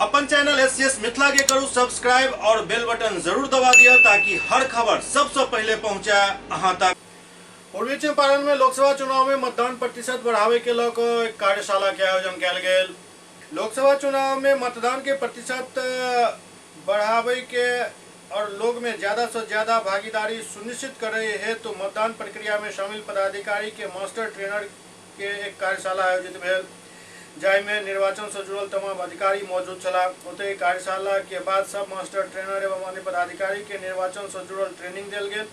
अपन channel SCS Mithila के करू subscribe और बेल बटन जरूर दबा दिया ताकि हर खबर सबसे पहले पहुंचे अहां तक। पूर्वी चंपारण में लोकसभा चुनाव में मतदान प्रतिशत बढ़ावे के लक एक कार्यशाला के आयोजन किया गया। लोकसभा चुनाव में मतदान के प्रतिशत बढ़ावे के और लोग में ज्यादा से ज्यादा भागीदारी सुनिश्चित करे हेतु मतदान प्रक्रिया में शामिल पदाधिकारी के मास्टर ट्रेनर के एक कार्यशाला आयोजित भेल, जाय में निर्वाचन से जुड़ल तमाम अधिकारी मौजूद छला। ओते कार्यशाला के बाद सब मास्टर ट्रेनर एवं अन्य पदाधिकारी के निर्वाचन से जुड़ल ट्रेनिंग दिल गेल।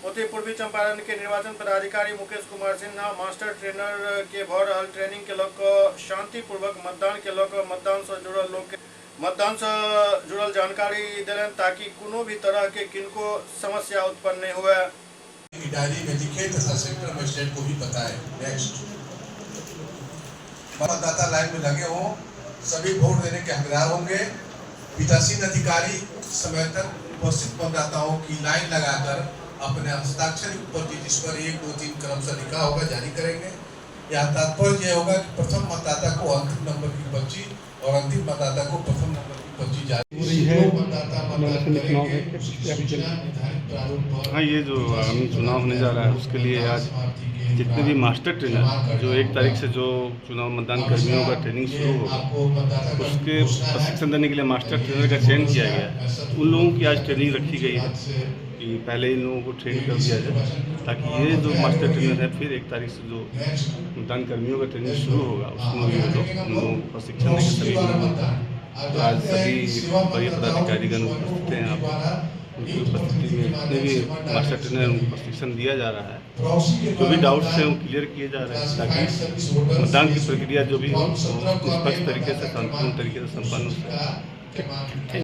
ओते पूर्वी चंपारण के निर्वाचन पदाधिकारी मुकेश कुमार सिन्हा मास्टर ट्रेनर के भ रहल ट्रेनिंग के लक शांतिपूर्वक मतदान के लक मतदान से जुड़ल लोग मतदान से जुड़ल जानकारी दिलन ताकि कोनो भी तरह के किनको समस्या उत्पन्न नहीं हुए। डायरी में लिखे तथा सेक्टर मजिस्ट्रेट को भी बताएं। नेक्स्ट, मतदाता लाइन में लगे हों, सभी वोट देने के हकदार होंगे। पीठासीन अधिकारी समय तक उपस्थित मतदाताओं की लाइन लगाकर अपने हस्ताक्षर पर्ची जिस पर 1, 2, 3 क्रम से लिखा होगा जारी करेंगे। यह तात्पर्य यह होगा कि प्रथम मतदाता को अंतिम नंबर की पर्ची और अंतिम मतदाता को प्रथम नंबर की पर्ची जारी है। हाँ, ये जो आगामी चुनाव होने जा रहा है उसके लिए आज जितने भी मास्टर ट्रेनर जो 1 तारीख से जो चुनाव मतदान कर्मियों का ट्रेनिंग शुरू होगा उसके प्रशिक्षण देने के लिए मास्टर ट्रेनर का चयन किया गया है। उन लोगों की आज ट्रेनिंग रखी गई है कि पहले इन लोगों को ट्रेन कर दिया जाए ताकि ये जो मास्टर ट्रेनर है फिर 1 तारीख से जो मतदान कर्मियों का ट्रेनिंग शुरू होगा उसमें भी उन लोगों को प्रशिक्षण देंगे। सभी तो आज सभी बड़े पदाधिकारीगण उपस्थित हैं। आप उनकी उपस्थिति में जितने भी मास्टर ट्रेनर उनको प्रशिक्षण दिया जा रहा है, जो भी डाउट्स हैं वो क्लियर किए जा रहे हैं ताकि मतदान की प्रक्रिया जो भी हो निष्पक्ष तरीके से शांतिपूर्ण तरीके से संपन्न हो सके।